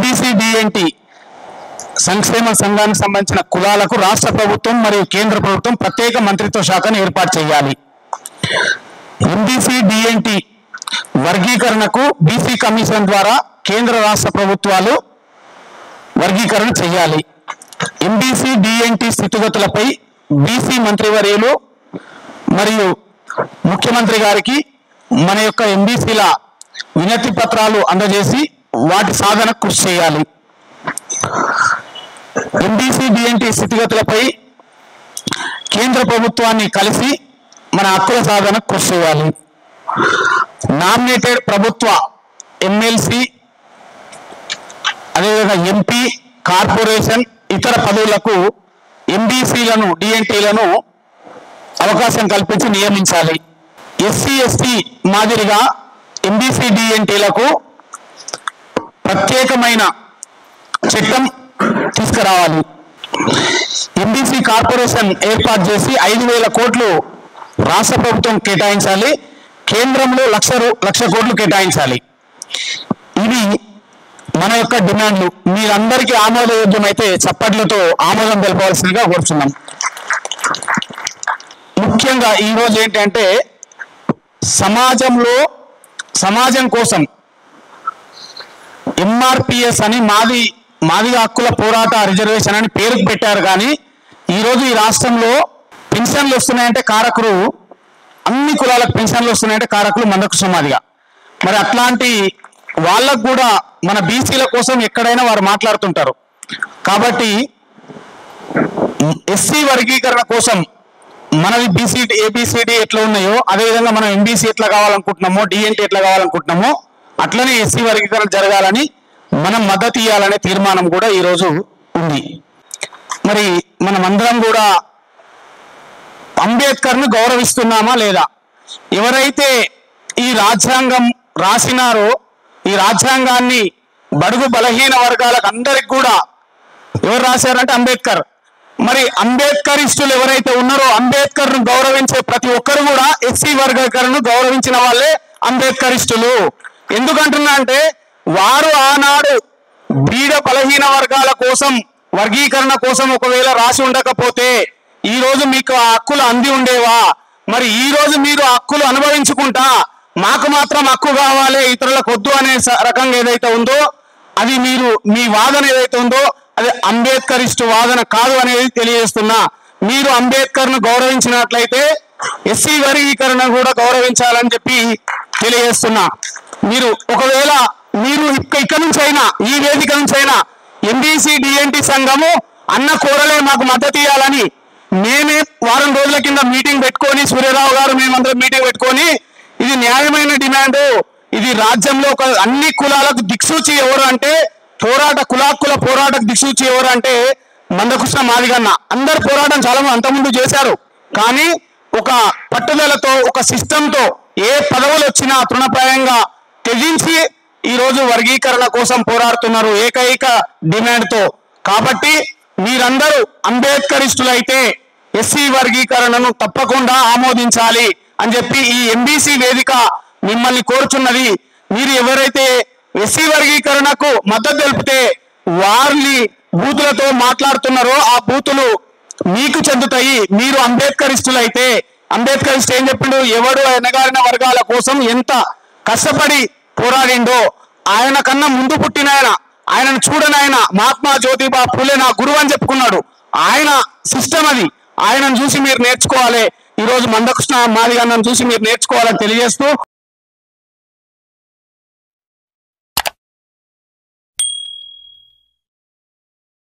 MBC-DNT సంక్షేమ సంఘానికి సంబంధించిన కులాలకు రాష్ట్ర ప్రభుత్వం మరియు కేంద్ర ప్రభుత్వం ప్రత్యేక మంత్రిత్వ శాఖను ఏర్పాటు చేయాలి. ఎంబీసీ-డిఎన్టీ వర్గీకరణకు బీసీ కమిషన్ ద్వారా కేంద్ర రాష్ట్ర ప్రభుత్వాలు వర్గీకరణ చేయాలి. ఎంబీసీ-డిఎన్టీ స్థితిగతులపై బీసీ మంత్రివర్యులు మరియు ముఖ్యమంత్రి గారికి మన యొక్క ఎంబీసీల వినతి పత్రాలు అందజేసి వాటి సాధనకు కృషి చేయాలి. ఎంబీసీ-డిఎన్టీ స్థితిగతులపై కేంద్ర ప్రభుత్వాన్ని కలిసి మన హక్కుల సాధనకు కృషి చేయాలి. నామినేటెడ్ ప్రభుత్వ ఎమ్మెల్సీ, అదేవిధంగా ఎంపీ, కార్పొరేషన్ ఇతర పదవులకు ఎంబీసీలను డిఎన్టీలను అవకాశం కల్పించి నియమించాలి. ఎస్సీ ఎస్టీ మాదిరిగా ఎంబీసీ-డిఎన్టీలకు ప్రత్యేకమైన చట్టం తీసుకురావాలి. ఎంబీసీ కార్పొరేషన్ ఏర్పాటు చేసి 5,000 కోట్లు రాష్ట్ర ప్రభుత్వం కేటాయించాలి. కేంద్రంలో 1,00,00 కోట్లు కేటాయించాలి. ఇవి మన యొక్క డిమాండ్లు. మీరందరికీ ఆమోదయోగ్యమైతే చప్పట్లతో ఆమోదం తెలపవలసిందిగా కోరుతున్నాం. ముఖ్యంగా ఈరోజు ఏంటంటే సమాజం కోసం ఎంఆర్పిఎస్ అని మాదిగ హక్కుల పోరాట రిజర్వేషన్ అని పేరుకు పెట్టారు. కానీ ఈరోజు ఈ రాష్ట్రంలో పెన్షన్లు వస్తున్నాయంటే కారకులు, అన్ని కులాలకు పెన్షన్లు వస్తున్నాయంటే కారకులు మందకృష్ణ మాదిగ. మరి అట్లాంటి వాళ్ళకు కూడా మన బీసీల కోసం ఎక్కడైనా వారు మాట్లాడుతుంటారు. కాబట్టి ఎస్సీ వర్గీకరణ కోసం మనది ఏబిసిడి ఎట్లా ఉన్నాయో అదేవిధంగా మనం ఎంబీసీ ఎట్లా కావాలనుకుంటున్నామో, డిఎన్టీ ఎట్లా కావాలనుకుంటున్నామో అట్లనే ఎస్సీ వర్గీకరణ జరగాలని మనం మద్దతు ఇవ్వాలనే తీర్మానం కూడా ఈరోజు ఉంది. మరి మనమందరం కూడా అంబేద్కర్ను గౌరవిస్తున్నామా లేదా? ఎవరైతే ఈ రాజ్యాంగం రాసినారో ఈ రాజ్యాంగాన్ని బడుగు బలహీన వర్గాలకు అందరికి కూడా ఎవరు రాశారంటే అంబేద్కర్. మరి అంబేద్కరిస్టులు ఎవరైతే ఉన్నారో అంబేద్కర్ను గౌరవించే ప్రతి ఒక్కరు కూడా ఎస్సీ వర్గీకరణను గౌరవించిన వాళ్ళే అంబేద్కరిస్టులు. ఎందుకంటున్నా అంటే వారు ఆనాడు బీద బలహీన వర్గాల కోసం వర్గీకరణ కోసం ఒకవేళ రాసి ఉండకపోతే ఈ రోజు మీకు ఆ హక్కులు అంది ఉండేవా? మరి ఈ రోజు మీరు హక్కులు అనుభవించుకుంటా మాకు మాత్రం హక్కు కావాలి ఇతరులకు వద్దు అనే రకంగా ఏదైతే ఉందో అది మీ వాదన ఏదైతే ఉందో అది అంబేద్కరిస్టు వాదన కాదు అనేది తెలియజేస్తున్నా. మీరు అంబేద్కర్ను గౌరవించినట్లయితే ఎస్సీ వర్గీకరణ కూడా గౌరవించాలని చెప్పి తెలియజేస్తున్నా. మీరు ఒకవేళ మీరు ఇక్కడ నుంచి అయినా ఈ వేదిక నుంచి అయినా ఎంబీసీ-డిఎన్టీ సంఘము అన్న కోరలే మాకు మద్దతు ఇవ్వాలని మేమే వారం రోజుల కింద మీటింగ్ పెట్టుకొని సూర్యరావు గారు మేమందరం మీటింగ్ పెట్టుకొని ఇది న్యాయమైన డిమాండ్, ఇది రాజ్యంలో అన్ని కులాలకు దిక్సూచి ఎవరు అంటే కుల పోరాటకు దిక్సూచి ఎవరు అంటే మందకృష్ణ మాదిగన్న. అందరు పోరాటం చాలా మంది అంతకుముందు చేశారు. కానీ ఒక పట్టుదలతో ఒక సిస్టంతో ఏ పదవులు వచ్చినా తృణప్రాయంగా తెగించి ఈరోజు వర్గీకరణ కోసం పోరాడుతున్నారు ఏకైక డిమాండ్తో. కాబట్టి మీరందరూ అంబేద్కరిస్టులైతే ఎస్సీ వర్గీకరణను తప్పకుండా ఆమోదించాలి అని చెప్పి ఈ ఎంబీసీ వేదిక మిమ్మల్ని కోరుచున్నది. మీరు ఎవరైతే ఎస్సీ వర్గీకరణకు మద్దతు తెలిపితే వారిని బూతులతో మాట్లాడుతున్నారో ఆ బూతులు మీకు చెందుతాయి. మీరు అంబేద్కరిస్టులైతే అంబేద్కరిస్ట్ ఏం చెప్పిండు? ఎవడు ఎనగారిన వర్గాల కోసం ఎంత కష్టపడి పోరాడిండో ఆయన కన్నా ముందు పుట్టిన ఆయనను చూడనాయన మహాత్మా జ్యోతిబా ఫులే నా గురువు అని చెప్పుకున్నాడు. ఆయన సిస్టమ్ అది. ఆయనను చూసి మీరు నేర్చుకోవాలి. ఈరోజు మందకృష్ణ మాదిగన్నను చూసి మీరు నేర్చుకోవాలని తెలియజేస్తూ